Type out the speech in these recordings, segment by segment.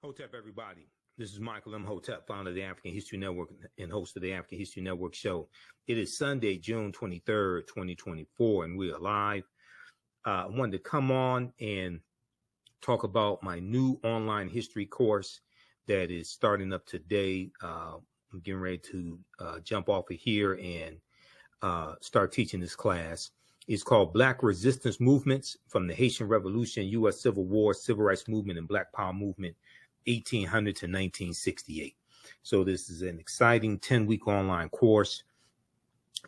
Hotep, everybody. This is Michael Imhotep, founder of the African History Network and host of the African History Network show. It is Sunday, June 23rd, 2024, and we are live. I wanted to come on and talk about my new online history course that is starting up today. I'm getting ready to jump off of here and start teaching this class. It's called Black Resistance Movements from the Haitian Revolution, U.S. Civil War, Civil Rights Movement, and Black Power Movement, 1800 to 1968. So this is an exciting 10-week online course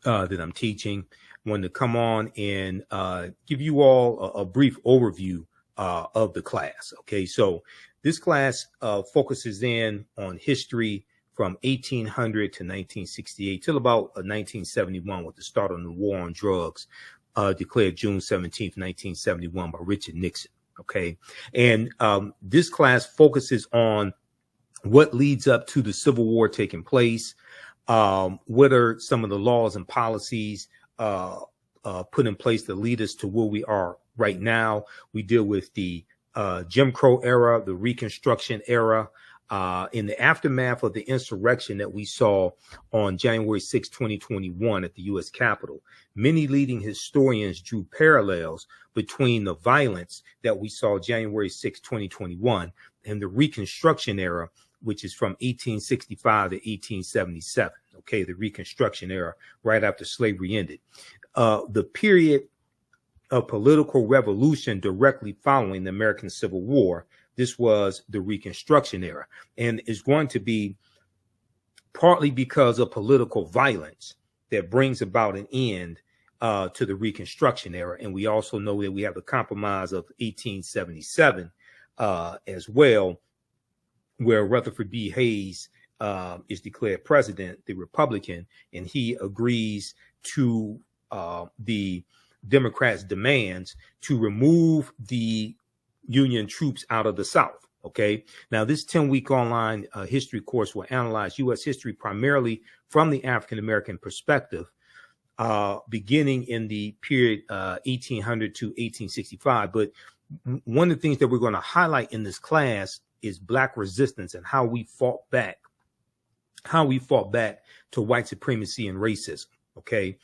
that I'm teaching. I wanted to come on and give you all a brief overview of the class. Okay, so this class focuses in on history from 1800 to 1968 till about 1971 with the start of the war on drugs, declared June 17th, 1971 by Richard Nixon. Okay. And this class focuses on what leads up to the Civil War taking place. What are some of the laws and policies put in place that lead us to where we are right now? We deal with the Jim Crow era, the Reconstruction era, in the aftermath of the insurrection that we saw on January 6, 2021 at the U.S. Capitol. Many leading historians drew parallels between the violence that we saw January 6, 2021 and the Reconstruction era, which is from 1865 to 1877. Okay, the Reconstruction era, right after slavery ended. The period of political revolution directly following the American Civil War. This was the Reconstruction era, and is going to be partly because of political violence that brings about an end to the Reconstruction era. And we also know that we have the Compromise of 1877 as well, where Rutherford B. Hayes is declared president, the Republican, and he agrees to the Democrats' demands to remove the Union troops out of the South. Okay. Now, this 10-week online history course will analyze U.S. history primarily from the African-American perspective, beginning in the period 1800 to 1865. But one of the things that we're going to highlight in this class is Black resistance and how we fought back to white supremacy and racism. Okay.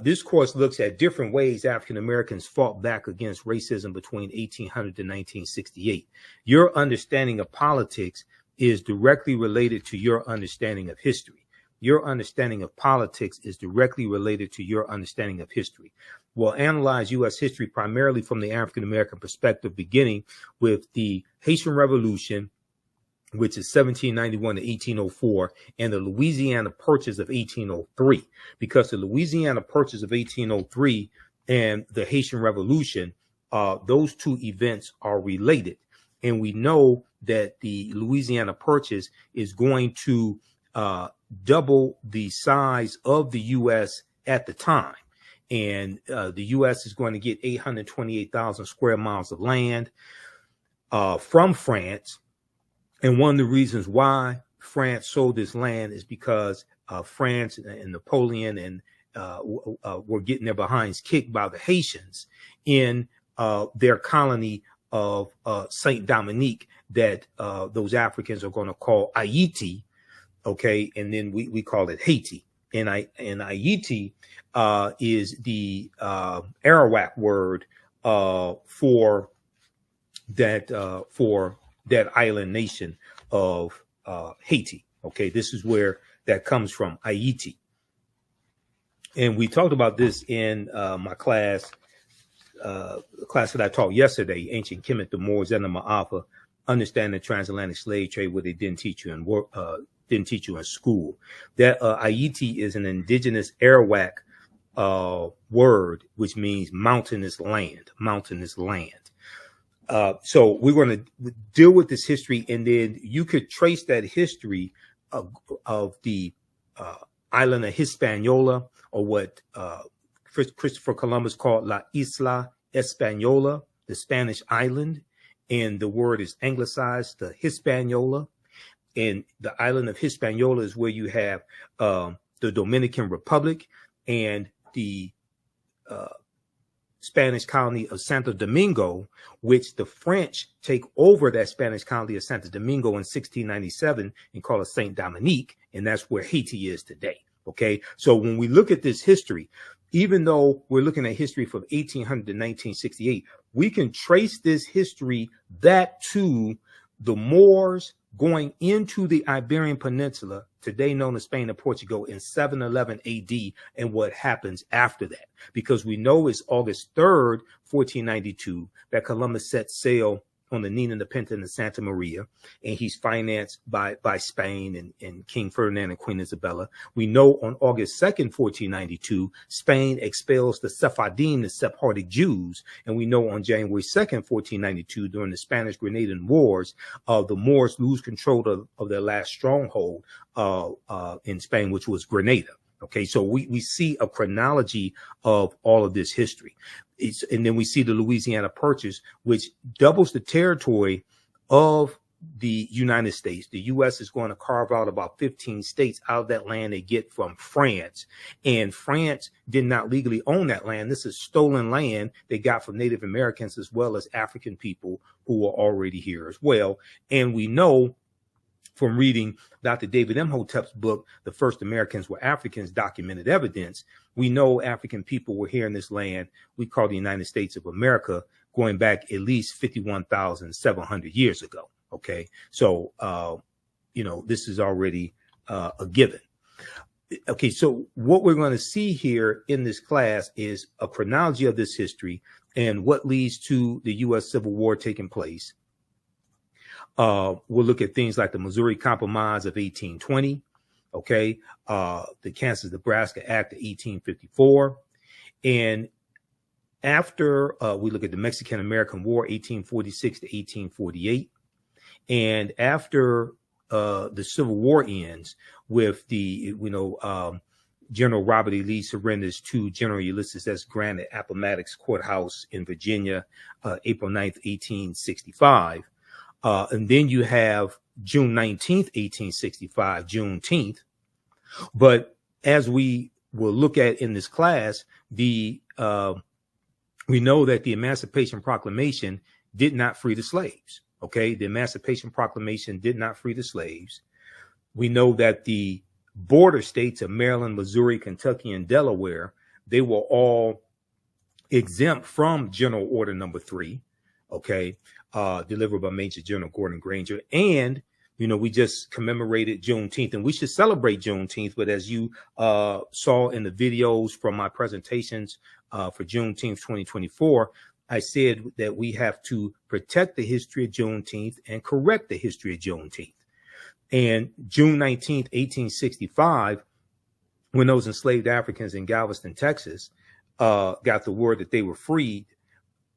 This course looks at different ways African Americans fought back against racism between 1800 to 1968. Your understanding of politics is directly related to your understanding of history. Your understanding of politics is directly related to your understanding of history. We'll analyze U.S. history primarily from the African American perspective, beginning with the Haitian Revolution, which is 1791 to 1804, and the Louisiana Purchase of 1803, because the Louisiana Purchase of 1803 and the Haitian Revolution, those two events are related. And we know that the Louisiana Purchase is going to double the size of the U.S. at the time. And the U.S. is going to get 828,000 square miles of land from France. And one of the reasons why France sold this land is because France and Napoleon and were getting their behinds kicked by the Haitians in their colony of Saint Dominique that those Africans are going to call Haiti. Okay, and then we call it Haiti. And Haiti is the Arawak word for that island nation of Haiti. Okay, this is where that comes from, Haiti. And we talked about this in my class, the class that I taught yesterday, Ancient Kemet, the Moors, and the Ma'afa, Understanding the Transatlantic Slave Trade, where they didn't teach you in school. That Haiti is an indigenous Arawak word, which means mountainous land, So we're going to deal with this history, and then you could trace that history of the island of Hispaniola, or what Christopher Columbus called La Isla Española, the Spanish island, and the word is anglicized to Hispaniola. And the island of Hispaniola is where you have the Dominican Republic and the Spanish colony of Santo Domingo, which the French take over that Spanish colony of Santo Domingo in 1697 and call it Saint Dominique, and that's where Haiti is today. Okay, so when we look at this history, even though we're looking at history from 1800 to 1968, we can trace this history back to the Moors going into the Iberian Peninsula, today known as Spain and Portugal, in 711 AD, and what happens after that. Because we know it's August 3rd, 1492, that Columbus set sail on the Nina, the Pinta, and the Santa Maria, and he's financed by Spain and King Ferdinand and Queen Isabella. We know on August 2nd, 1492, Spain expels the Sephardim, the Sephardic Jews, and we know on January 2nd, 1492, during the Spanish-Grenadian Wars, the Moors lose control of their last stronghold in Spain, which was Grenada. Okay, so we see a chronology of all of this history. And then we see the Louisiana Purchase, which doubles the territory of the United States. The U.S. is going to carve out about 15 states out of that land they get from France. And France did not legally own that land. This is stolen land they got from Native Americans as well as African people who were already here as well. And we know from reading Dr. David Imhotep's book, The First Americans Were Africans, Documented Evidence, we know African people were here in this land we call the United States of America, going back at least 51,700 years ago. Okay, so, this is already a given. Okay, so what we're going to see here in this class is a chronology of this history and what leads to the U.S. Civil War taking place. We'll look at things like the Missouri Compromise of 1820, okay, the Kansas-Nebraska Act of 1854, and after we look at the Mexican-American War, 1846 to 1848, and after the Civil War ends with the, General Robert E. Lee surrenders to General Ulysses S. Grant at Appomattox Courthouse in Virginia, April 9th, 1865. And then you have June 19th, 1865, Juneteenth. But as we will look at in this class, we know that the Emancipation Proclamation did not free the slaves. Okay, the Emancipation Proclamation did not free the slaves. We know that the border states of Maryland, Missouri, Kentucky, and Delaware, they were all exempt from General Order Number 3. Okay, delivered by Major General Gordon Granger. And, we just commemorated Juneteenth, and we should celebrate Juneteenth. But as you saw in the videos from my presentations for Juneteenth 2024, I said that we have to protect the history of Juneteenth and correct the history of Juneteenth. And June 19th, 1865, when those enslaved Africans in Galveston, Texas, got the word that they were freed,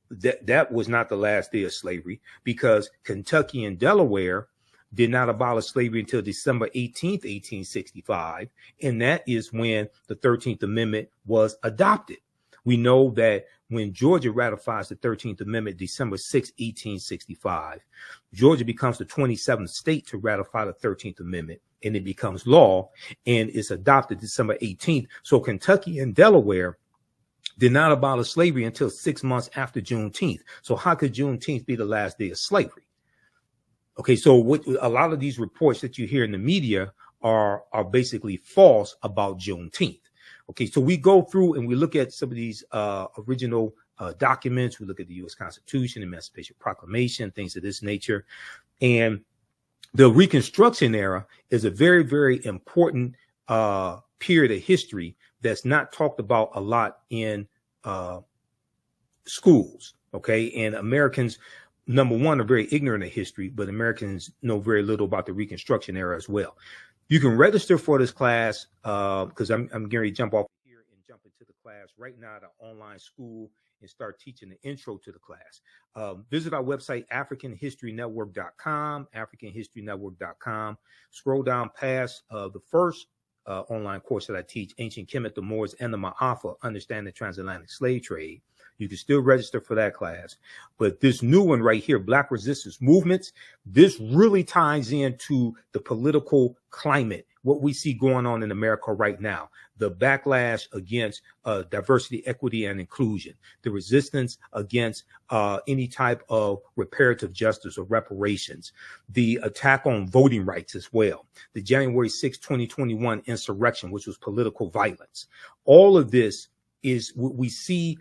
that was not the last day of slavery, because Kentucky and Delaware did not abolish slavery until December 18th, 1865. And that is when the 13th Amendment was adopted. We know that when Georgia ratifies the 13th Amendment, December 6, 1865, Georgia becomes the 27th state to ratify the 13th Amendment, and it becomes law, and it's adopted December 18th. So Kentucky and Delaware did not abolish slavery until 6 months after Juneteenth. So how could Juneteenth be the last day of slavery? Okay, so a lot of these reports that you hear in the media are basically false about Juneteenth. Okay, so we go through and we look at some of these original documents. We look at the U.S. Constitution, Emancipation Proclamation, things of this nature. And the Reconstruction Era is a very, very important period of history that's not talked about a lot in schools. Okay, and Americans, number one, are very ignorant of history, but Americans know very little about the Reconstruction Era as well. You can register for this class because I'm getting ready to jump off here and jump into the class right now at an online school and start teaching the intro to the class. Visit our website, AfricanHistoryNetwork.com, AfricanHistoryNetwork.com. Scroll down past the first online course that I teach, Ancient Kemet, the Moors, and the Ma'afa, Understanding the Transatlantic Slave Trade. You can still register for that class. But this new one right here, Black Resistance Movements, this really ties into the political climate what we see going on in America right now, the backlash against diversity, equity, and inclusion, the resistance against any type of reparative justice or reparations, the attack on voting rights as well, the January 6, 2021 insurrection, which was political violence. All of this is what we see.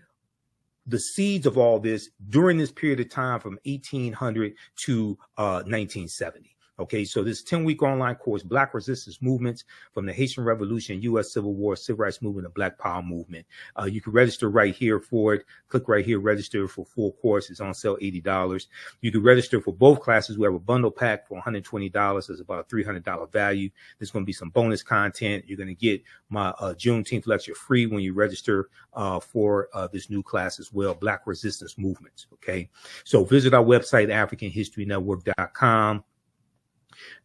The seeds of all this during this period of time from 1800 to 1970. Okay, so this 10-week online course, Black Resistance Movements from the Haitian Revolution, U.S. Civil War, Civil Rights Movement, and Black Power Movement. You can register right here for it. Click right here, register for full course. It's on sale, $80. You can register for both classes. We have a bundle pack for $120. It's about a $300 value. There's going to be some bonus content. You're going to get my Juneteenth lecture free when you register for this new class as well, Black Resistance Movements. Okay, so visit our website, AfricanHistoryNetwork.com.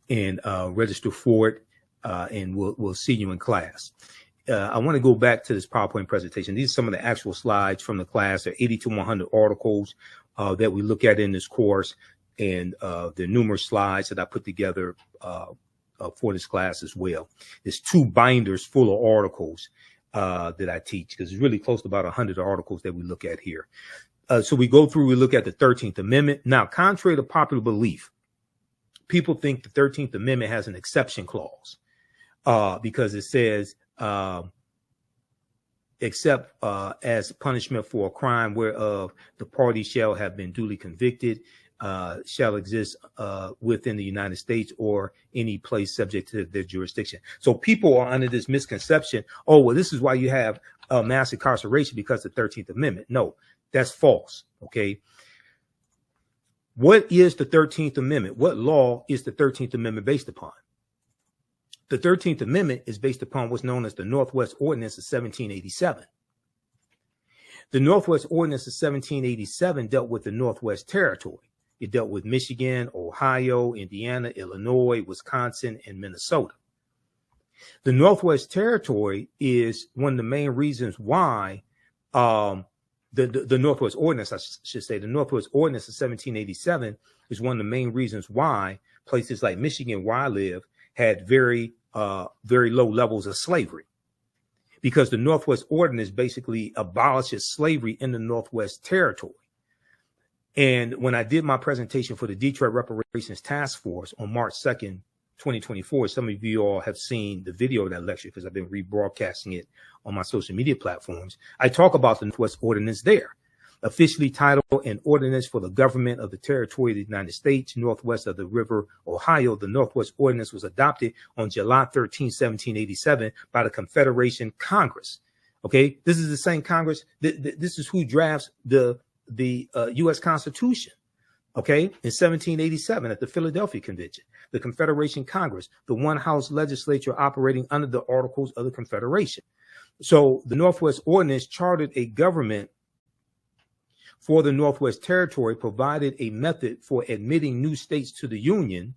and register for it, and we'll see you in class. I want to go back to this PowerPoint presentation. These are some of the actual slides from the class. There are 80 to 100 articles that we look at in this course, and there are numerous slides that I put together for this class as well. There's 2 binders full of articles that I teach, because it's really close to about 100 articles that we look at here. So we go through, we look at the 13th Amendment. Now, contrary to popular belief, people think the 13th Amendment has an exception clause because it says, except as punishment for a crime whereof the party shall have been duly convicted, shall exist within the United States or any place subject to their jurisdiction. So people are under this misconception, oh, well, this is why you have mass incarceration, because of the 13th Amendment. No, that's false, okay? What is the 13th Amendment? What law is the 13th Amendment based upon? The 13th Amendment is based upon what's known as the Northwest Ordinance of 1787. The Northwest Ordinance of 1787 dealt with the Northwest Territory. It dealt with Michigan, Ohio, Indiana, Illinois, Wisconsin, and Minnesota. The Northwest Territory is one of the main reasons why the Northwest Ordinance, I should say, the Northwest Ordinance of 1787 is one of the main reasons why places like Michigan, where I live, had very low levels of slavery, because the Northwest Ordinance basically abolishes slavery in the Northwest Territory. And when I did my presentation for the Detroit Reparations Task Force on March 2nd, 2024, some of you all have seen the video of that lecture because I've been rebroadcasting it on my social media platforms. I talk about the Northwest Ordinance there, officially titled An Ordinance for the Government of the Territory of the United States, northwest of the River Ohio. The Northwest Ordinance was adopted on July 13, 1787 by the Confederation Congress. Okay, this is the same Congress. This is who drafts the U.S. Constitution. Okay, in 1787 at the Philadelphia Convention, the Confederation Congress, the one house legislature operating under the Articles of the Confederation. So the Northwest Ordinance chartered a government for the Northwest Territory, provided a method for admitting new states to the Union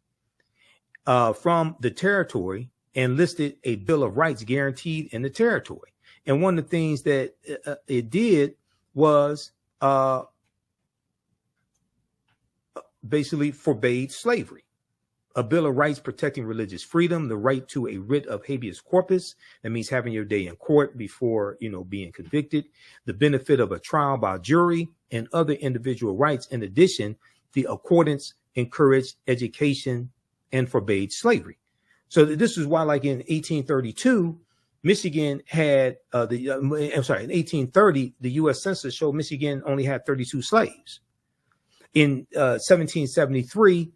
from the territory, and listed a Bill of Rights guaranteed in the territory. And one of the things that it did was basically forbade slavery. A Bill of Rights protecting religious freedom, the right to a writ of habeas corpus, that means having your day in court before, being convicted, the benefit of a trial by jury, and other individual rights. In addition, the accordance encouraged education and forbade slavery. So this is why, like in 1832, Michigan had in 1830, the U.S. Census showed Michigan only had 32 slaves. In 1773,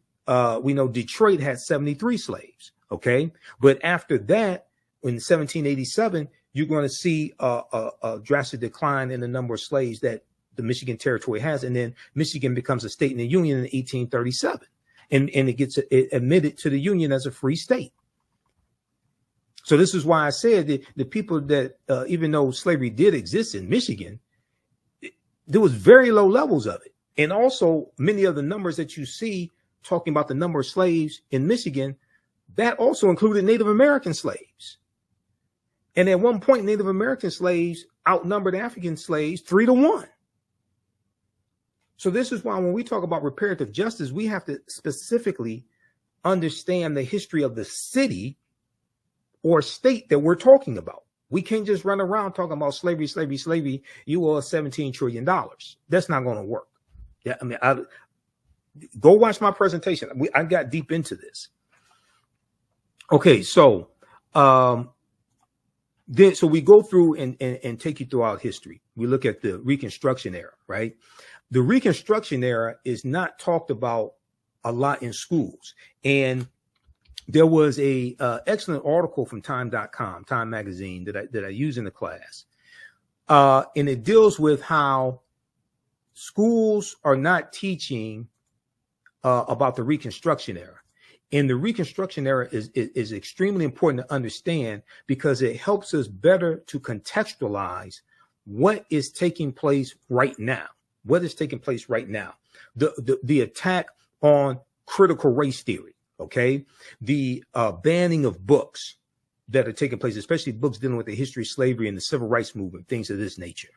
we know Detroit had 73 slaves. Okay. But after that, in 1787, you're going to see a drastic decline in the number of slaves that the Michigan Territory has. And then Michigan becomes a state in the Union in 1837. And it gets admitted to the Union as a free state. So this is why I said that the people that, even though slavery did exist in Michigan, there was very low levels of it. And also many of the numbers that you see talking about the number of slaves in Michigan, that also included Native American slaves. And at one point, Native American slaves outnumbered African slaves 3-1. So this is why when we talk about reparative justice, we have to specifically understand the history of the city or state that we're talking about. We can't just run around talking about slavery, slavery, slavery. You owe us $17 trillion. That's not going to work. Yeah, I mean, go watch my presentation. I got deep into this. Okay, so so we go through and take you throughout history. We look at the Reconstruction era, right? The Reconstruction era is not talked about a lot in schools. And there was a excellent article from Time.com, Time magazine, that I use in the class. And it deals with how schools are not teaching about the Reconstruction era. And the Reconstruction era is extremely important to understand because it helps us better to contextualize what is taking place right now. What is taking place right now? The attack on critical race theory, okay? The banning of books that are taking place, especially books dealing with the history of slavery and the civil rights movement, things of this nature.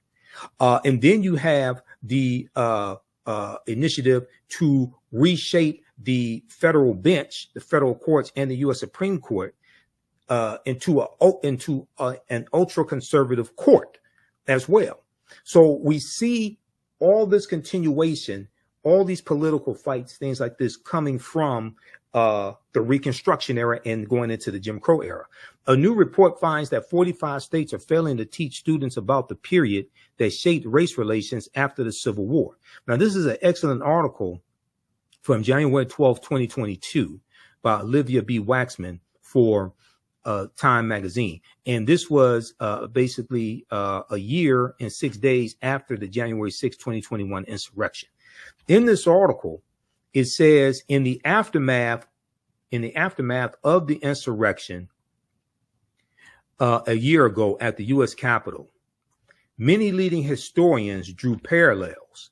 And then you have the initiative to reshape the federal bench, the federal courts, and the U.S. Supreme Court into an ultra-conservative court as well. So we see all this continuation, all these political fights, things like this coming from the Reconstruction era and going into the Jim Crow era. A new report finds that 45 states are failing to teach students about the period that shaped race relations after the Civil War. Now, this is an excellent article from January 12, 2022 by Olivia B. Waxman for Time magazine. And this was basically a year and 6 days after the January 6, 2021 insurrection. In this article, it says in the aftermath of the insurrection a year ago at the U.S. Capitol, many leading historians drew parallels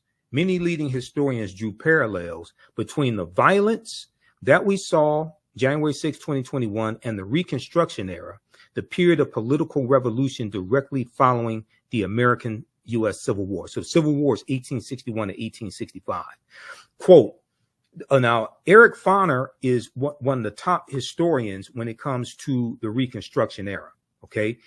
between the violence that we saw January 6, 2021 and the Reconstruction era, the period of political revolution directly following the American U.S. Civil War. So Civil War is 1861 to 1865. Quote, now, Eric Foner is one of the top historians when it comes to the Reconstruction era, okay?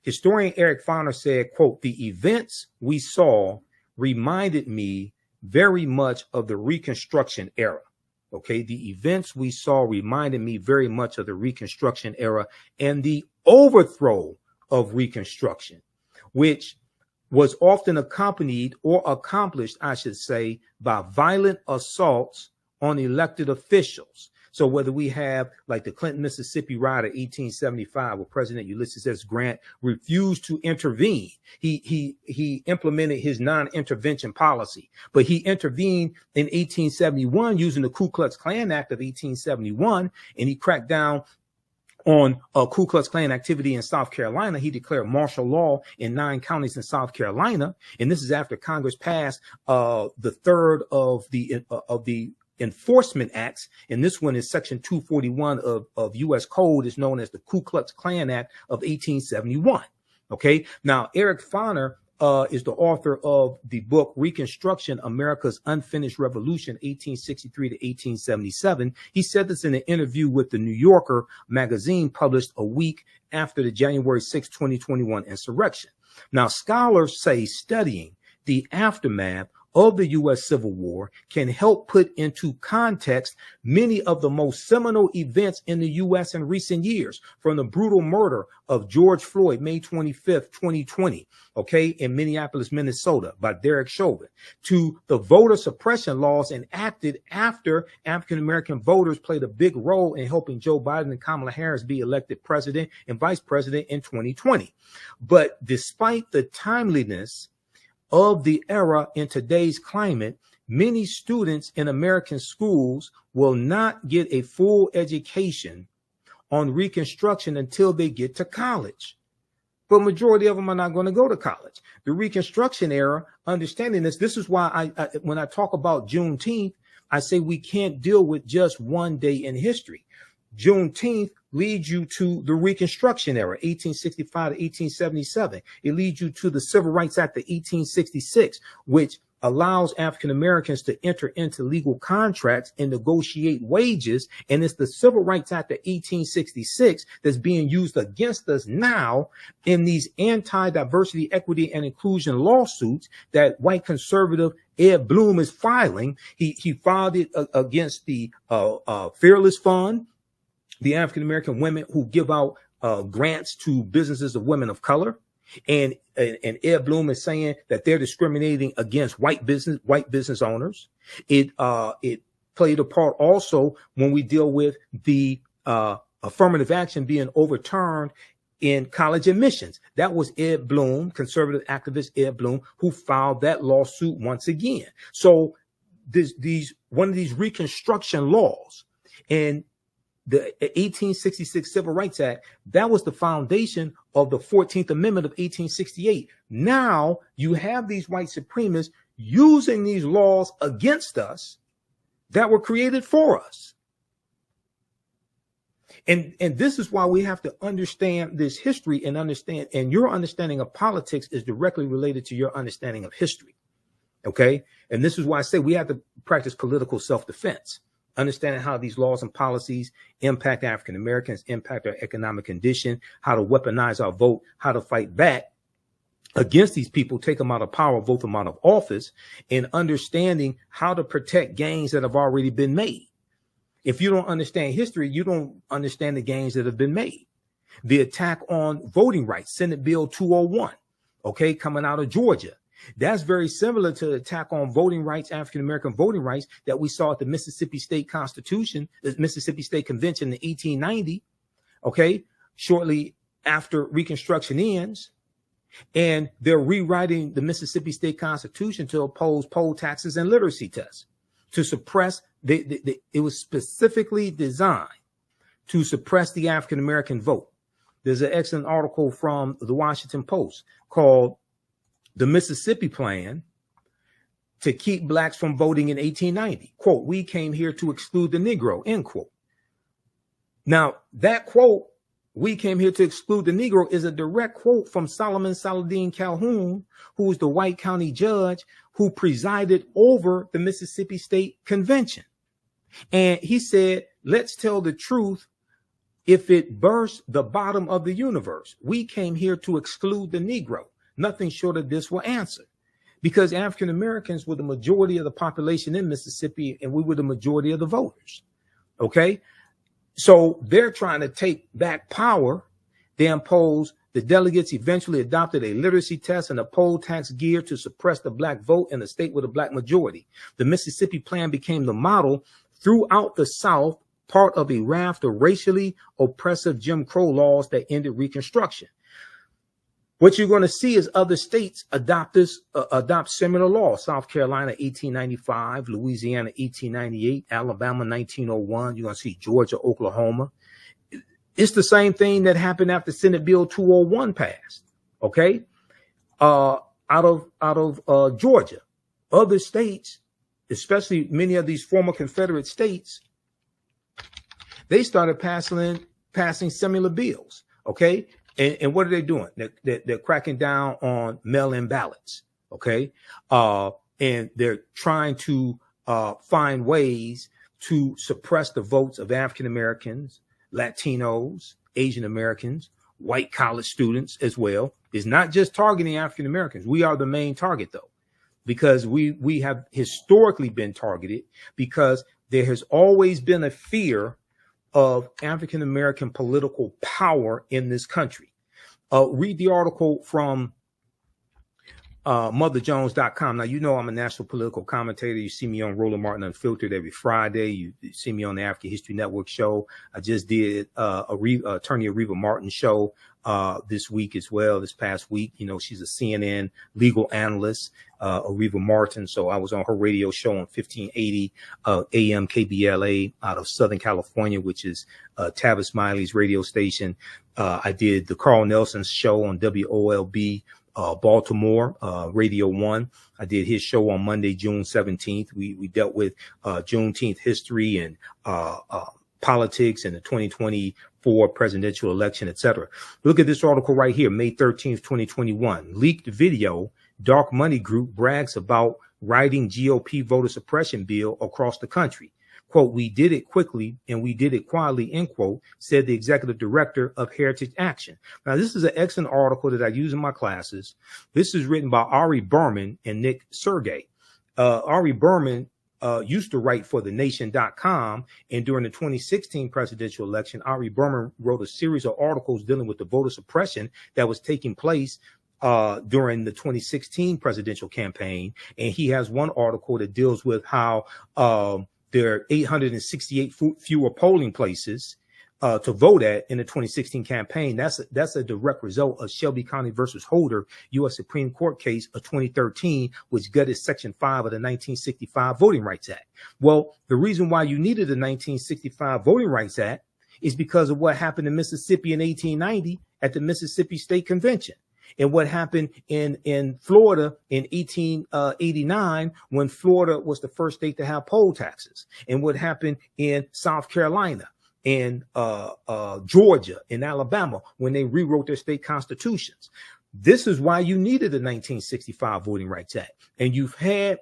Historian Eric Foner said, quote, the events we saw reminded me very much of the Reconstruction era, okay? The events we saw reminded me very much of the Reconstruction era and the overthrow of Reconstruction, which was often accompanied or accomplished, I should say, by violent assaults on elected officials. So whether we have like the Clinton, Mississippi riot of 1875, where President Ulysses S. Grant refused to intervene. He implemented his non-intervention policy, but he intervened in 1871 using the Ku Klux Klan Act of 1871, and he cracked down on Ku Klux Klan activity in South Carolina. He declared martial law in 9 counties in South Carolina, and this is after Congress passed the third of the enforcement acts, and this one is section 241 of U.S. Code, is known as the Ku Klux Klan Act of 1871. Okay, now Eric Foner is the author of the book Reconstruction, America's Unfinished Revolution, 1863 to 1877. He said this in an interview with the New Yorker magazine published a week after the January 6, 2021 insurrection. Now, scholars say studying the aftermath of the U.S. Civil War can help put into context many of the most seminal events in the U.S. in recent years, from the brutal murder of George Floyd, May 25th, 2020, okay, in Minneapolis, Minnesota, by Derek Chauvin, to the voter suppression laws enacted after African-American voters played a big role in helping Joe Biden and Kamala Harris be elected president and vice president in 2020. But despite the timeliness of the era in today's climate, many students in American schools will not get a full education on Reconstruction until they get to college. But majority of them are not going to go to college. The Reconstruction era, understanding this is why I when I talk about Juneteenth, I say we can't deal with just one day in history. Juneteenth leads you to the Reconstruction era, 1865 to 1877. It leads you to the Civil Rights Act of 1866, which allows African Americans to enter into legal contracts and negotiate wages. And it's the Civil Rights Act of 1866 that's being used against us now in these anti-diversity, equity, and inclusion lawsuits that white conservative Ed Bloom is filing. He filed it against the Fearless Fund, the African American women who give out grants to businesses of women of color. And Ed Bloom is saying that they're discriminating against white business owners. It played a part also when we deal with the affirmative action being overturned in college admissions. That was Ed Bloom, conservative activist Ed Bloom, who filed that lawsuit once again. So one of these Reconstruction laws and the 1866 Civil Rights Act, that was the foundation of the 14th Amendment of 1868. Now you have these white supremacists using these laws against us that were created for us. And this is why we have to understand this history and understand, and your understanding of politics is directly related to your understanding of history. Okay. And this is why I say we have to practice political self-defense. Understanding how these laws and policies impact African Americans, impact our economic condition, how to weaponize our vote, how to fight back against these people, take them out of power, vote them out of office, and understanding how to protect gains that have already been made. If you don't understand history, you don't understand the gains that have been made. The attack on voting rights, Senate Bill 201, okay, coming out of Georgia. That's very similar to the attack on voting rights, African-American voting rights that we saw at the Mississippi State Constitution, the Mississippi State Convention in 1890, okay, shortly after Reconstruction ends. And they're rewriting the Mississippi State Constitution to oppose poll taxes and literacy tests, to suppress, it was specifically designed to suppress the African-American vote. There's an excellent article from the Washington Post called "The Mississippi Plan to Keep Blacks from Voting in 1890. Quote, "We came here to exclude the Negro," end quote. Now, that quote, "We came here to exclude the Negro," is a direct quote from Solomon Saladin Calhoun, who was the white county judge who presided over the Mississippi State Convention. And he said, "Let's tell the truth if it bursts the bottom of the universe. We came here to exclude the Negro. Nothing short of this will answer." Because African Americans were the majority of the population in Mississippi, and we were the majority of the voters. Okay. So they're trying to take back power. They imposed, the delegates eventually adopted a literacy test and a poll tax geared to suppress the black vote in a state with a black majority. The Mississippi Plan became the model throughout the South, part of a raft of racially oppressive Jim Crow laws that ended Reconstruction. What you're going to see is other states adopt similar laws. South Carolina, 1895, Louisiana, 1898, Alabama, 1901. You're going to see Georgia, Oklahoma. It's the same thing that happened after Senate Bill 201 passed. Okay. Out of Georgia. Other states, especially many of these former Confederate states, they started passing similar bills. Okay. And what are they doing? They're cracking down on mail-in ballots, okay? And they're trying to find ways to suppress the votes of African Americans, Latinos, Asian Americans, white college students as well. It's not just targeting African Americans. We are the main target, though, because we have historically been targeted, because there has always been a fear of African American political power in this country. Read the article from motherjones.com. Now, you know I'm a national political commentator. You see me on Roland Martin Unfiltered every Friday. You see me on the African History Network show. I just did Attorney Areva Martin show this week as well, this past week. You know, she's a CNN legal analyst, Areva Martin. So I was on her radio show on 1580 AM KBLA out of Southern California, which is Tavis Smiley's radio station. I did the Carl Nelson show on WOLB Baltimore, Radio 1. I did his show on Monday, June 17th. We dealt with Juneteenth history and politics and the 2024 presidential election, etc. Look at this article right here, May 13th, 2021. Leaked video dark money group brags about writing GOP voter suppression bill across the country. Quote, we did it quickly and we did it quietly, end quote, said the executive director of Heritage Action. Now, this is an excellent article that I use in my classes. This is written by Ari Berman and Nick Sergey. Ari Berman used to write for thenation.com, and during the 2016 presidential election, Ari Berman wrote a series of articles dealing with the voter suppression that was taking place during the 2016 presidential campaign. And he has one article that deals with how there are 868 fewer polling places to vote at in the 2016 campaign. That's a direct result of Shelby County versus Holder, U.S. Supreme Court case of 2013, which gutted Section 5 of the 1965 Voting Rights Act. Well, the reason why you needed the 1965 Voting Rights Act is because of what happened in Mississippi in 1890 at the Mississippi State Convention, and what happened in Florida in 1889 when Florida was the first state to have poll taxes, and what happened in South Carolina, in Georgia, in Alabama, when they rewrote their state constitutions. This is why you needed the 1965 Voting Rights Act. And you've had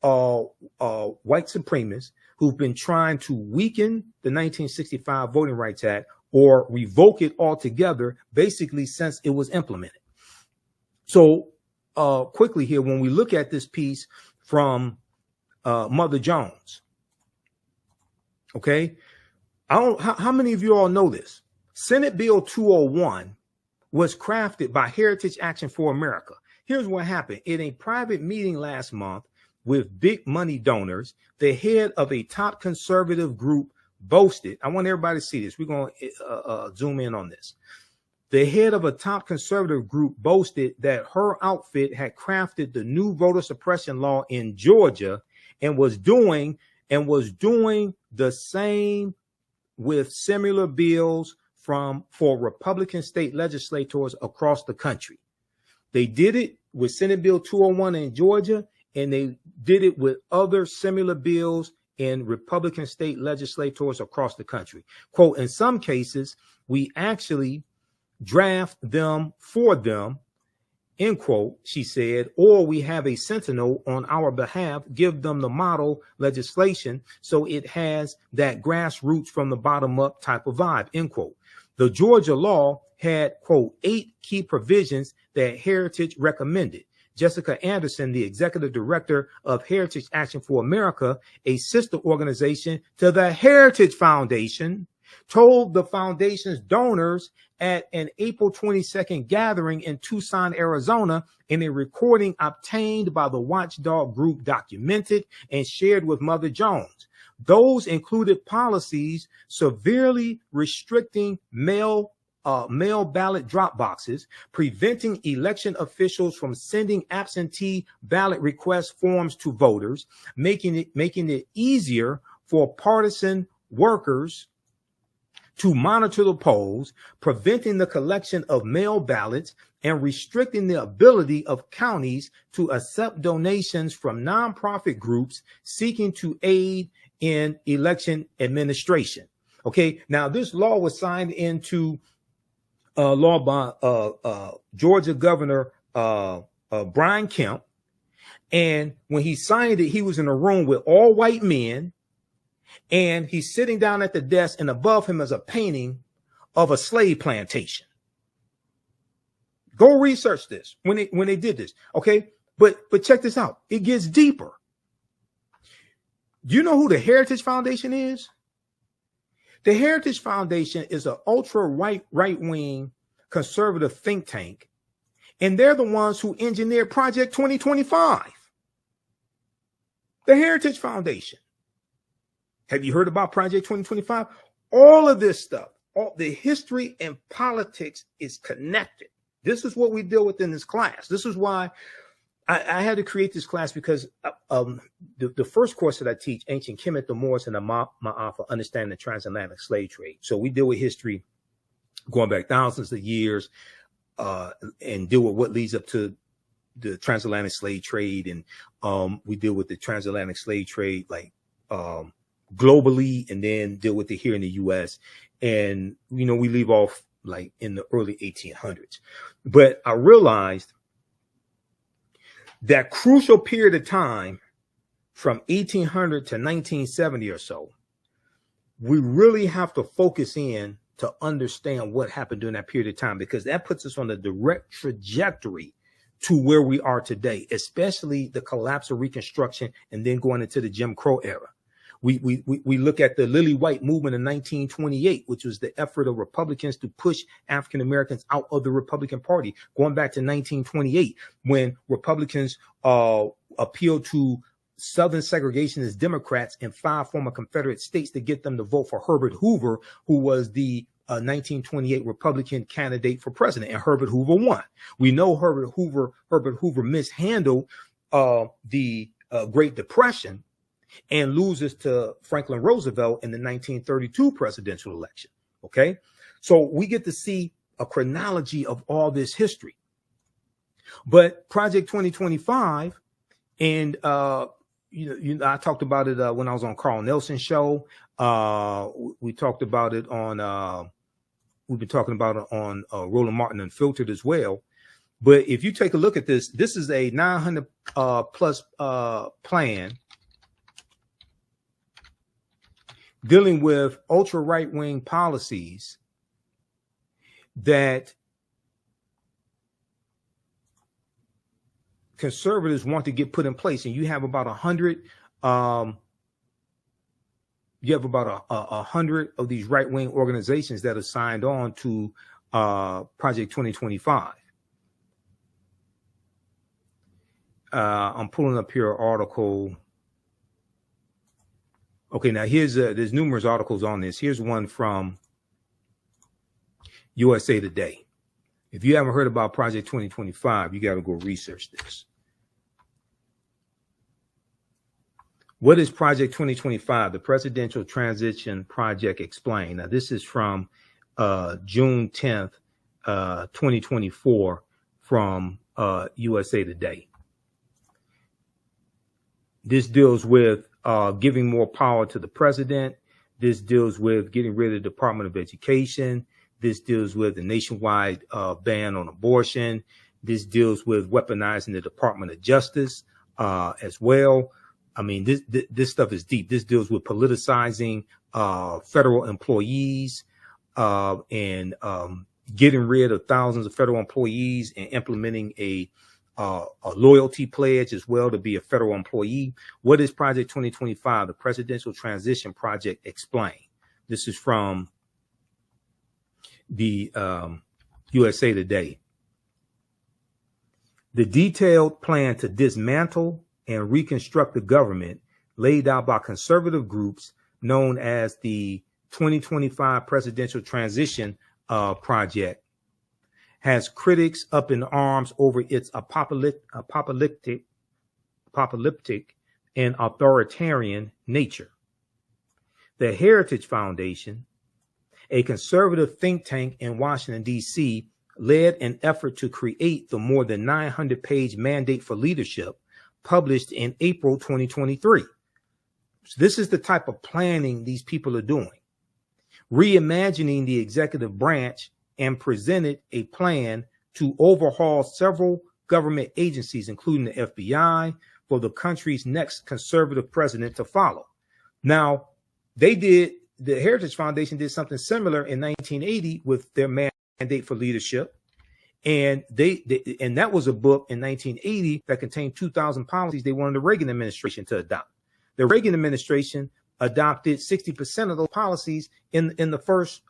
white supremacists who've been trying to weaken the 1965 Voting Rights Act or revoke it altogether, basically since it was implemented. So quickly here, when we look at this piece from Mother Jones, okay, how many of you all know this? Senate Bill 201 was crafted by Heritage Action for America. Here's what happened. In a private meeting last month with big money donors, the head of a top conservative group boasted, I want everybody to see this. We're going to zoom in on this. The head of a top conservative group boasted that her outfit had crafted the new voter suppression law in Georgia and was doing the same with similar bills for Republican state legislators across the country. They did it with Senate Bill 201 in Georgia, and they did it with other similar bills in Republican state legislators across the country. Quote, in some cases, we actually draft them for them, end quote, she said, or we have a sentinel on our behalf, give them the model legislation so it has that grassroots from the bottom up type of vibe, end quote. The Georgia law had, quote, 8 key provisions that Heritage recommended. Jessica Anderson, the executive director of Heritage Action for America, a sister organization to the Heritage Foundation, told the foundation's donors at an April 22nd gathering in Tucson, Arizona, in a recording obtained by the watchdog group documented and shared with Mother Jones. Those included policies severely restricting mail ballot drop boxes, preventing election officials from sending absentee ballot request forms to voters, making it easier for partisan workers to monitor the polls, preventing the collection of mail ballots, and restricting the ability of counties to accept donations from nonprofit groups seeking to aid in election administration. Okay, now this law was signed into law by Georgia Governor Brian Kemp, and when he signed it, he was in a room with all white men. And he's sitting down at the desk, and above him is a painting of a slave plantation. Go research this when they did this, okay? But check this out. It gets deeper. Do you know who the Heritage Foundation is? The Heritage Foundation is an right-wing conservative think tank, and they're the ones who engineered Project 2025. The Heritage Foundation. Have you heard about Project 2025? All of this stuff, all the history and politics is connected. This is what we deal with in this class. This is why I had to create this class, because the first course that I teach, Ancient Kemet, the Moors, and the Ma'afa, Understanding the Transatlantic Slave Trade. So we deal with history going back thousands of years and deal with what leads up to the transatlantic slave trade. And we deal with the transatlantic slave trade, like, globally, and then deal with it here in the U.S. And, you know, we leave off like in the early 1800s. But I realized That crucial period of time from 1800 to 1970 or so, we really have to focus in to understand what happened during that period of time, because that puts us on the direct trajectory to where we are today, especially the collapse of Reconstruction and then going into the Jim Crow era. We look at the Lily White movement in 1928, which was the effort of Republicans to push African Americans out of the Republican Party, going back to 1928, when Republicans appealed to Southern segregationist Democrats in 5 former Confederate states to get them to vote for Herbert Hoover, who was the 1928 Republican candidate for president, and Herbert Hoover won. We know Herbert Hoover mishandled the Great Depression and loses to Franklin Roosevelt in the 1932 presidential election. Okay, so we get to see a chronology of all this history. But Project 2025, and I talked about it when I was on Carl Nelson's show. We talked about it on. We've been talking about it on Roland Martin Unfiltered as well. But if you take a look at this, this is a 900 plus plan dealing with ultra right-wing policies that conservatives want to get put in place. And you have about 100 of these right-wing organizations that are signed on to Project 2025. I'm pulling up here an article. Okay, now there's numerous articles on this. Here's one from USA Today. If you haven't heard about Project 2025, you got to go research this. What is Project 2025? The Presidential Transition Project Explained. Now, this is from June 10th, 2024 from USA Today. This deals with giving more power to the president. This deals with getting rid of the Department of Education. This deals with the nationwide ban on abortion. This deals with weaponizing the Department of Justice as well. I mean, this stuff is deep. This deals with politicizing federal employees and getting rid of thousands of federal employees and implementing a loyalty pledge as well to be a federal employee. What is Project 2025? The Presidential Transition Project Explained. This is from the USA Today. The detailed plan to dismantle and reconstruct the government laid out by conservative groups known as the 2025 Presidential Transition Project has critics up in arms over its apocalyptic and authoritarian nature. The Heritage Foundation, a conservative think tank in Washington, D.C., led an effort to create the more than 900-page mandate for leadership published in April 2023. So this is the type of planning these people are doing. Reimagining the executive branch, and presented a plan to overhaul several government agencies, including the FBI, for the country's next conservative president to follow. Now, the Heritage Foundation did something similar in 1980 with their mandate for leadership. And and that was a book in 1980 that contained 2,000 policies they wanted the Reagan administration to adopt. The Reagan administration adopted 60% of those policies in the first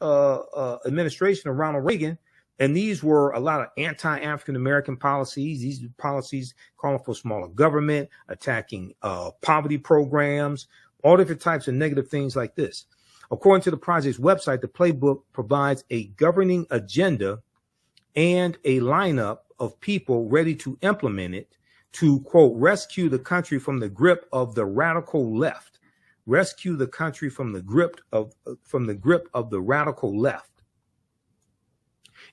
administration of Ronald Reagan. And these were a lot of anti-African-American policies. These policies calling for smaller government, attacking poverty programs, all different types of negative things like this. According to the project's website, the playbook provides a governing agenda and a lineup of people ready to implement it to, quote, rescue the country from the grip of the radical left. Rescue the country from the grip of the radical left.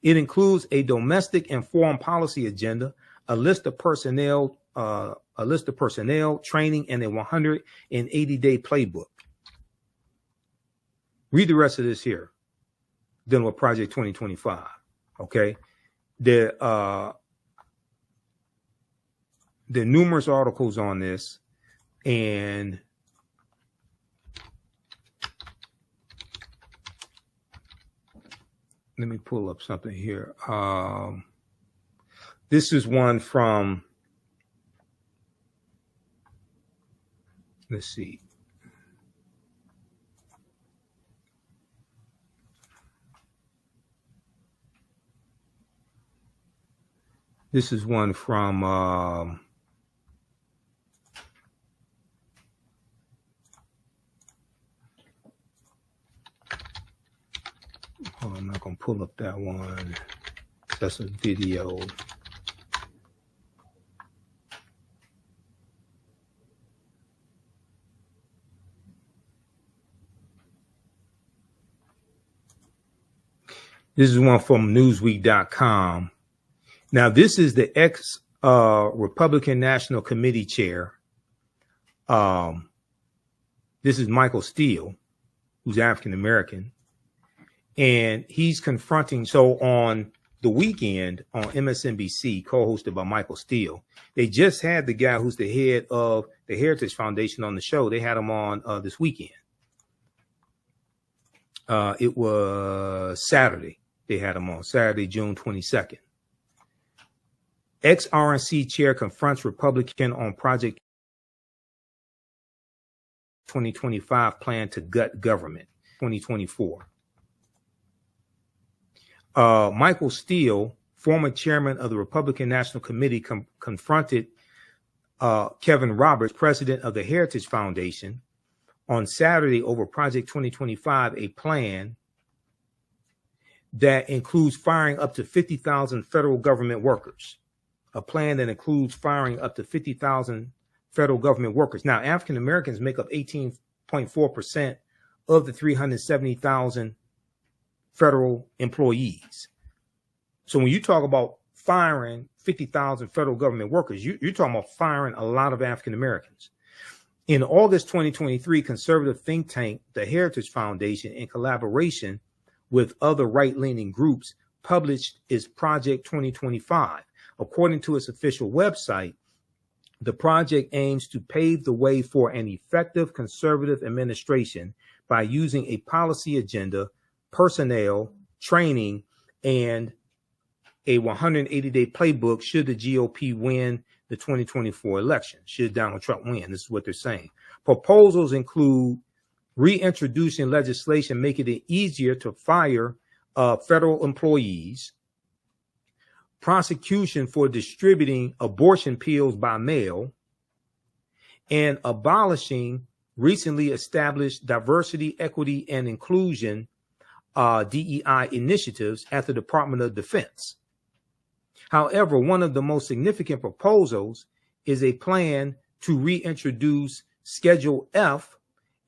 It includes a domestic and foreign policy agenda, a list of personnel, training, and a 180-day playbook. Read the rest of this here, dealing with Project 2025. Okay, there are numerous articles on this, and let me pull up something here. This is one from, let's see. This is one from I'm not going to pull up that one. That's a video. This is one from Newsweek.com. Now, this is the ex-Republican National Committee chair. This is Michael Steele, who's African-American. And he's confronting, so on the weekend on MSNBC, co-hosted by Michael Steele, they just had the guy who's the head of the Heritage Foundation on the show. They had him on this weekend. It was Saturday. They had him on Saturday, June 22nd. Ex-RNC chair confronts Republican on Project 2025 plan to gut government, 2024. Michael Steele, former chairman of the Republican National Committee, confronted Kevin Roberts, president of the Heritage Foundation, on Saturday over Project 2025, a plan that includes firing up to 50,000 federal government workers. A plan that includes firing up to 50,000 federal government workers. Now, African Americans make up 18.4% of the 370,000 federal employees. So when you talk about firing 50,000 federal government workers, you're talking about firing a lot of African Americans. In August 2023, conservative think tank, the Heritage Foundation, in collaboration with other right-leaning groups, published its Project 2025. According to its official website, the project aims to pave the way for an effective conservative administration by using a policy agenda, personnel, training, and a 180-day playbook should the GOP win the 2024 election, should Donald Trump win. This is what they're saying. Proposals include reintroducing legislation making it easier to fire federal employees, prosecution for distributing abortion pills by mail, and abolishing recently established diversity, equity, and inclusion DEI initiatives at the Department of Defense. However, one of the most significant proposals is a plan to reintroduce Schedule F,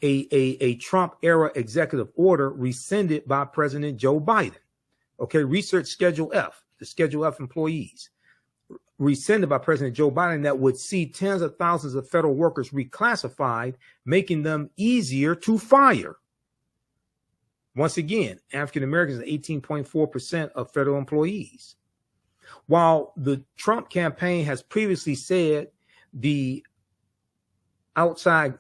a Trump-era executive order rescinded by President Joe Biden. Okay, research Schedule F. The Schedule F employees, rescinded by President Joe Biden, that would see tens of thousands of federal workers reclassified, making them easier to fire. Once again, African Americans are 18.4% of federal employees. While the Trump campaign has previously said outside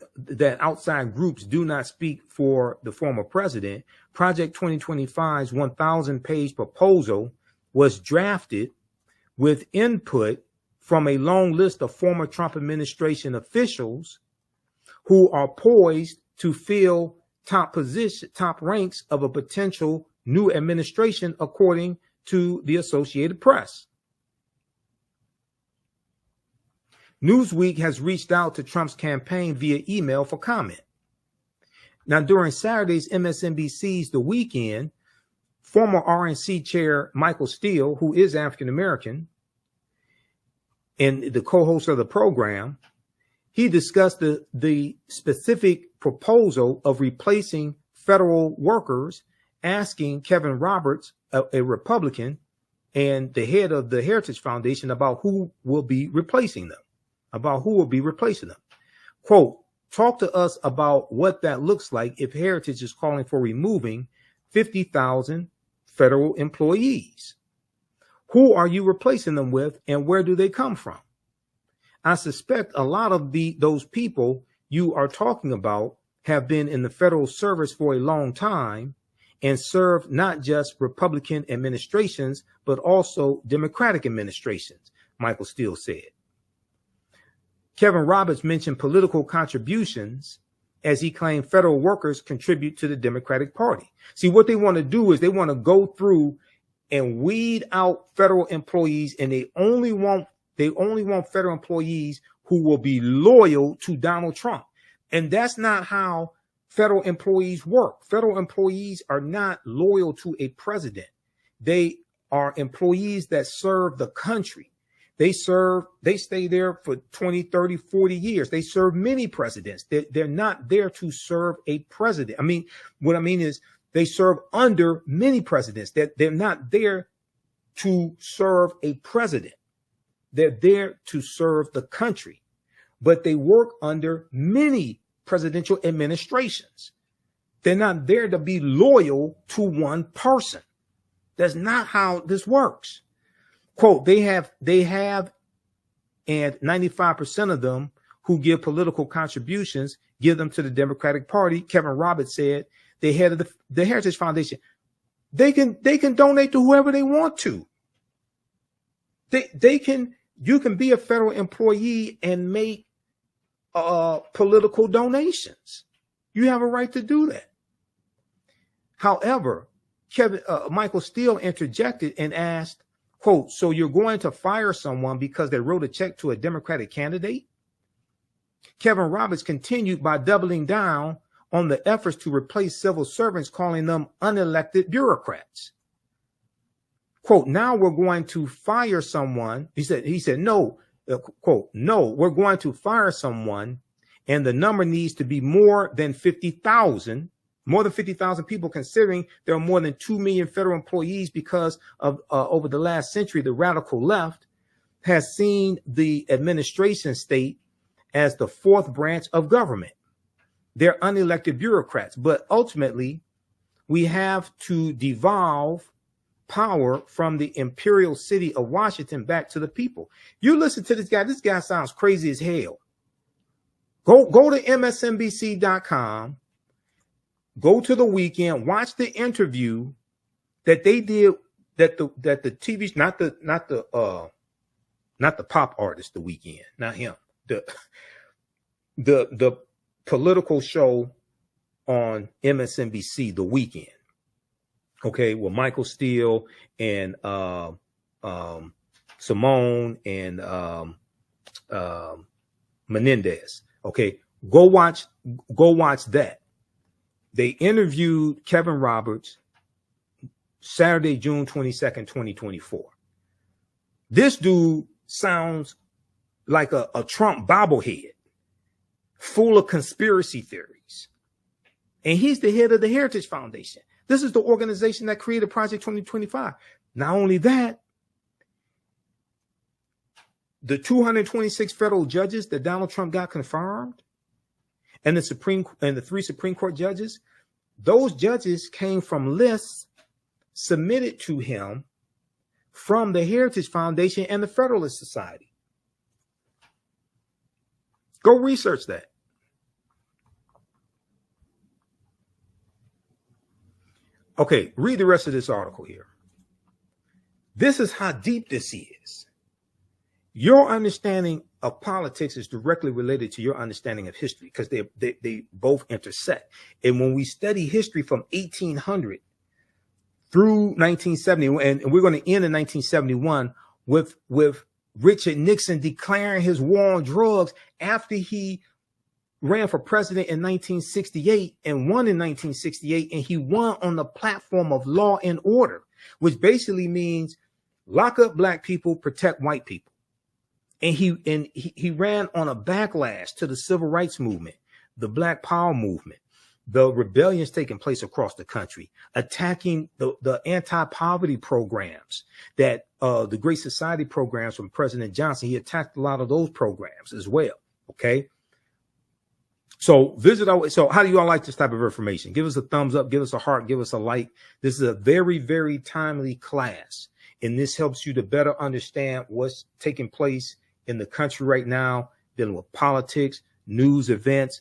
groups do not speak for the former president, Project 2025's 1,000-page proposal was drafted with input from a long list of former Trump administration officials who are poised to fill top ranks of a potential new administration, according to the Associated Press. Newsweek has reached out to Trump's campaign via email for comment. Now, during Saturday's MSNBC's The Weekend, former RNC chair Michael Steele, who is African-American and the co-host of the program, he discussed the specific proposal of replacing federal workers, asking Kevin Roberts, a Republican and the head of the Heritage Foundation, about who will be replacing them, Quote, talk to us about what that looks like if Heritage is calling for removing 50,000 federal employees. Who are you replacing them with, and where do they come from? I suspect a lot of those people you are talking about have been in the federal service for a long time and served not just Republican administrations, but also Democratic administrations, Michael Steele said. Kevin Roberts mentioned political contributions as he claimed federal workers contribute to the Democratic Party. See, what they want to do is they want to go through and weed out federal employees, and they only want federal employees who will be loyal to Donald Trump. And that's not how federal employees work. Federal employees are not loyal to a president. They are employees that serve the country. They stay there for 20, 30, 40 years. They serve many presidents. They're not there to serve a president. What I mean is they serve under many presidents. They're not there to serve a president. They're there to serve the country, but they work under many presidential administrations. They're not there to be loyal to one person. That's not how this works. Quote, they have, and 95% of them who give political contributions give them to the Democratic Party. Kevin Roberts said, the head of the Heritage Foundation, they can donate to whoever they want to. You can be a federal employee and make political donations. You have a right to do that. However, Michael Steele interjected and asked, quote, so you're going to fire someone because they wrote a check to a Democratic candidate? Kevin Roberts continued by doubling down on the efforts to replace civil servants, calling them unelected bureaucrats. Quote, now we're going to fire someone. He said, no, quote, no, we're going to fire someone, and the number needs to be more than 50,000. More than 50,000 people, considering there are more than 2 million federal employees because of over the last century, the radical left has seen the administration state as the fourth branch of government. They're unelected bureaucrats, but ultimately we have to devolve power from the imperial city of Washington back to the people. You listen to this guy. This guy sounds crazy as hell. Go to MSNBC.com. Go to the weekend, watch the interview that they did, that the TV, not the pop artist, The Weeknd, not him, the political show on MSNBC, The Weeknd. Okay, with Michael Steele and Simone and Menendez. Okay, go watch that. They interviewed Kevin Roberts Saturday, June 22nd, 2024. This dude sounds like a Trump bobblehead, full of conspiracy theories. And he's the head of the Heritage Foundation. This is the organization that created Project 2025. Not only that, the 226 federal judges that Donald Trump got confirmed, and the 3 Supreme Court judges, those judges came from lists submitted to him from the Heritage Foundation and the Federalist Society. Go research that. Okay, read the rest of this article here. This is how deep this is. Your understanding of politics is directly related to your understanding of history, because they both intersect. And when we study history from 1800 through 1970, and we're going to end in 1971 with Richard Nixon declaring his war on drugs after he ran for president in 1968 and won in 1968, and he won on the platform of law and order, which basically means lock up black people, protect white people. And he ran on a backlash to the civil rights movement, the Black Power movement, the rebellions taking place across the country, attacking the anti-poverty programs that the Great Society programs from President Johnson. He attacked a lot of those programs as well. Okay. So so how do you all like this type of information? Give us a thumbs up, give us a heart, give us a like. This is a very, very timely class, and this helps you to better understand what's taking place in the country right now, dealing with politics, news events,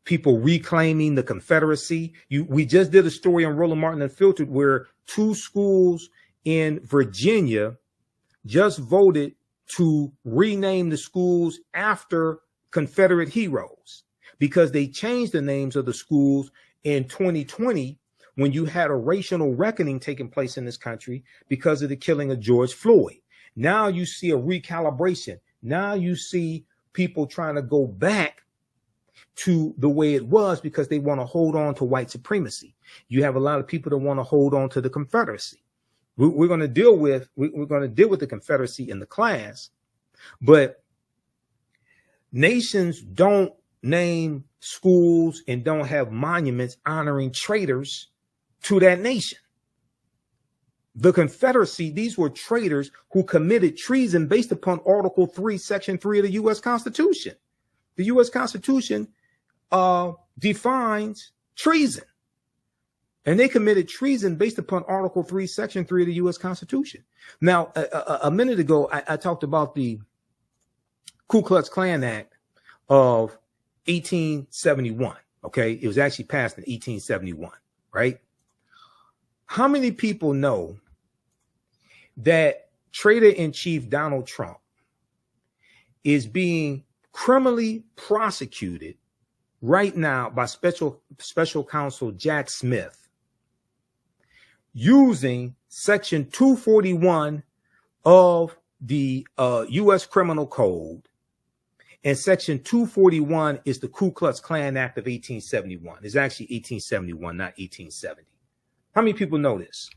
people reclaiming the Confederacy. We just did a story on Roland Martin Unfiltered where 2 schools in Virginia just voted to rename the schools after Confederate heroes because they changed the names of the schools in 2020 when you had a racial reckoning taking place in this country because of the killing of George Floyd. Now you see a recalibration. Now you see people trying to go back to the way it was because they want to hold on to white supremacy. You have a lot of people that want to hold on to the Confederacy. We're going to deal with the Confederacy in the class, but nations don't name schools and don't have monuments honoring traitors to that nation. The Confederacy, these were traitors who committed treason based upon Article 3, Section 3 of the U.S. Constitution. The U.S. Constitution defines treason. And they committed treason based upon Article 3, Section 3 of the U.S. Constitution. Now, a minute ago, I talked about the Ku Klux Klan Act of 1871. Okay, it was actually passed in 1871, right? How many people know that Traitor-in-Chief Donald Trump is being criminally prosecuted right now by special counsel Jack Smith using Section 241 of the U.S. Criminal Code? And Section 241 is the Ku Klux Klan Act of 1871. It's actually 1871, not 1870. How many people know this?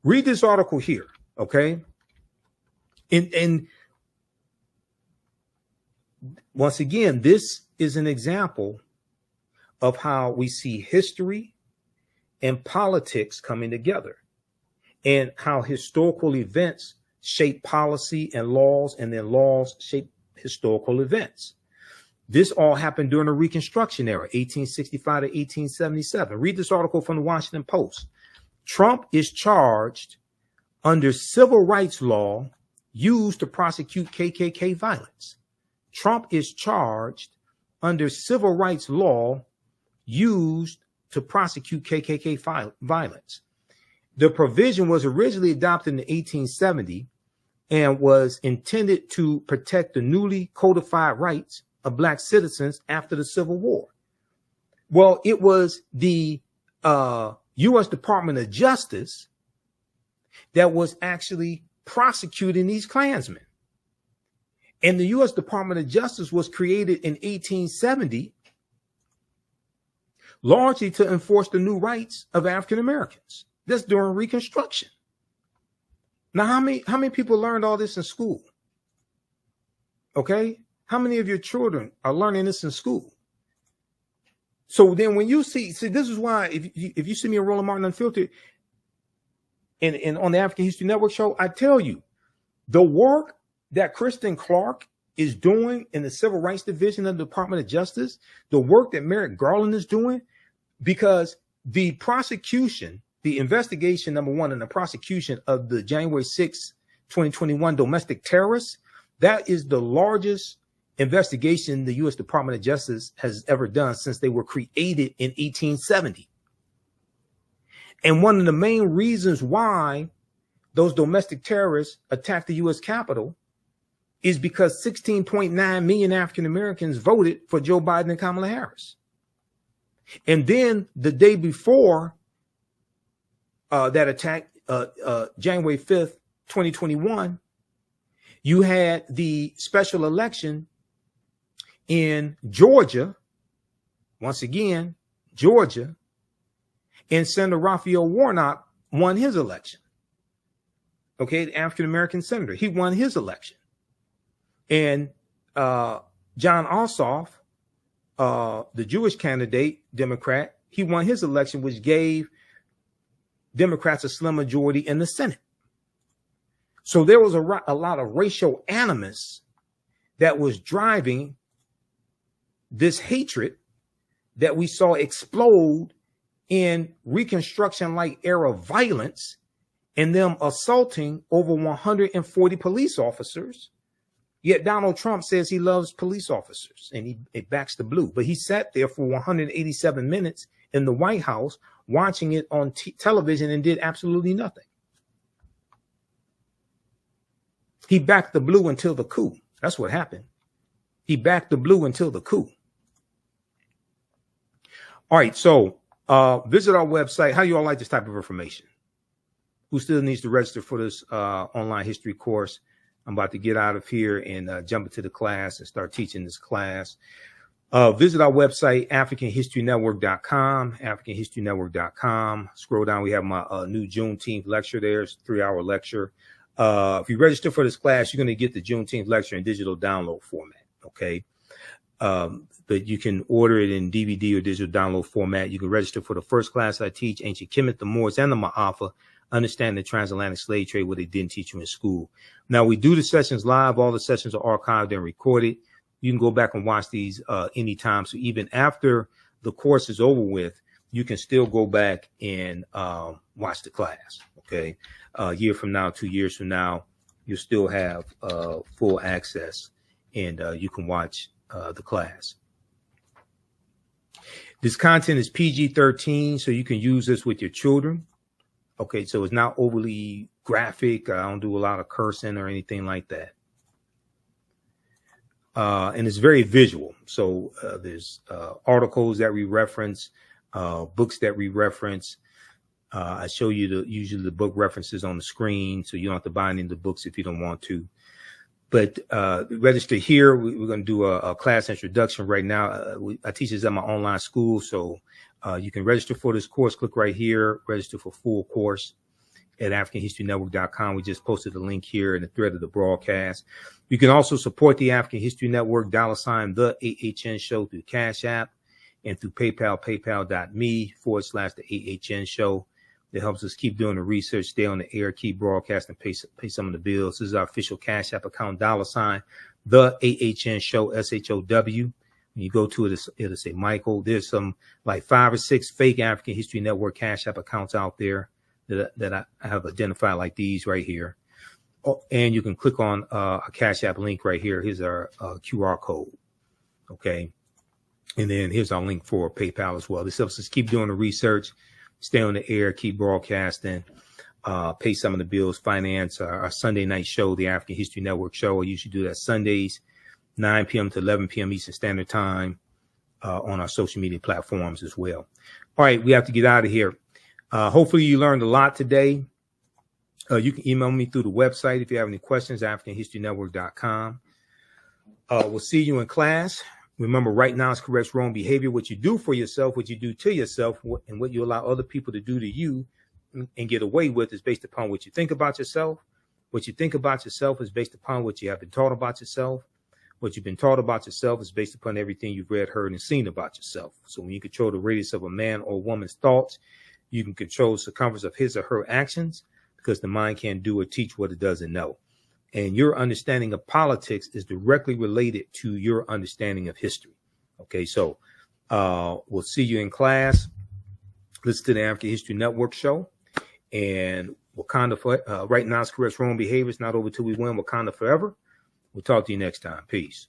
Read this article here, okay? And once again, this is an example of how we see history and politics coming together and how historical events shape policy and laws, and then laws shape historical events. This all happened during the Reconstruction Era, 1865 to 1877. Read this article from the Washington Post. Trump is charged under civil rights law used to prosecute KKK violence. Trump is charged under civil rights law used to prosecute KKK violence. The provision was originally adopted in 1870 and was intended to protect the newly codified rights of Black citizens after the Civil War. Well, it was the U.S. Department of Justice that was actually prosecuting these Klansmen. And the U.S. Department of Justice was created in 1870 largely to enforce the new rights of African Americans. That's during Reconstruction. Now, how many people learned all this in school? Okay? How many of your children are learning this in school? So then when you see this is why if you see me in Roland Martin Unfiltered and on the African History Network show, I tell you, the work that Kristen Clark is doing in the Civil Rights Division of the Department of Justice, the work that Merrick Garland is doing, because the prosecution, the investigation, number one, and the prosecution of the January 6, 2021 domestic terrorists, that is the largest investigation the U.S. Department of Justice has ever done since they were created in 1870. And one of the main reasons why those domestic terrorists attacked the U.S. Capitol is because 16.9 million African Americans voted for Joe Biden and Kamala Harris. And then the day before that attack, January 5th, 2021, you had the special election in Georgia, once again, Georgia, and Senator Raphael Warnock won his election. Okay, the African-American senator, he won his election. And John Ossoff, the Jewish candidate, Democrat, he won his election, which gave Democrats a slim majority in the Senate. So there was a lot of racial animus that was driving this hatred that we saw explode in Reconstruction-like era violence and them assaulting over 140 police officers Yet Donald Trump says he loves police officers and he backs the blue. But he sat there for 187 minutes in the White House watching it on television and did absolutely nothing. He backed the blue until the coup. That's what happened. He backed the blue until the coup. All right, so visit our website. How do you all like this type of information? Who still needs to register for this online history course? I'm about to get out of here and jump into the class and start teaching this class. Visit our website, AfricanHistoryNetwork.com, AfricanHistoryNetwork.com. Scroll down. We have my new Juneteenth lecture there. It's a 3-hour lecture. If you register for this class, you're going to get the Juneteenth lecture in digital download format. Okay. But you can order it in DVD or digital download format. You can register for the first class I teach, Ancient Kemet, the Moors, and the Ma'afa, Understand the Transatlantic Slave Trade, what they didn't teach you in school. Now, we do the sessions live. All the sessions are archived and recorded. You can go back and watch these anytime. So even after the course is over with, you can still go back and watch the class. Okay. A year from now, 2 years from now, you'll still have full access and you can watch the class. This content is PG-13, so you can use this with your children. Okay, so it's not overly graphic. I don't do a lot of cursing or anything like that. And it's very visual. So there's articles that we reference, books that we reference. I show you usually the book references on the screen, so you don't have to buy any of the books if you don't want to. But register here. We're going to do a class introduction right now. I teach this at my online school, so you can register for this course. Click right here, register for full course at AfricanHistoryNetwork.com. We just posted a link here in the thread of the broadcast. You can also support the African History Network, $ the AHN show through Cash App and through PayPal, paypal.me/the AHN show. That helps us keep doing the research, stay on the air, keep broadcasting, pay some of the bills. This is our official Cash App account, $ the AHN show, SHOW. When you go to it, it'll say Michael. There's some like 5 or 6 fake African History Network Cash App accounts out there that I have identified, like these right here. Oh, and you can click on a Cash App link right here. Here's our QR code. Okay. And then here's our link for PayPal as well. This helps us keep doing the research, stay on the air, keep broadcasting, pay some of the bills, finance our Sunday night show, the African History Network show. I usually do that Sundays, 9 p.m. to 11 p.m. Eastern Standard Time on our social media platforms as well. All right, we have to get out of here. Hopefully you learned a lot today. You can email me through the website if you have any questions, AfricanHistoryNetwork.com. We'll see you in class. Remember, right now is correct wrong behavior. What you do for yourself, what you do to yourself, and what you allow other people to do to you and get away with is based upon what you think about yourself. What you think about yourself is based upon what you have been taught about yourself. What you've been taught about yourself is based upon everything you've read, heard, and seen about yourself. So when you control the radius of a man or woman's thoughts, you can control the circumference of his or her actions, because the mind can't do or teach what it doesn't know. And your understanding of politics is directly related to your understanding of history. Okay, so we'll see you in class. Listen to the African History Network show. And Wakanda, right now it's correct wrong behavior. It's not over till we win. Wakanda forever. We'll talk to you next time. Peace.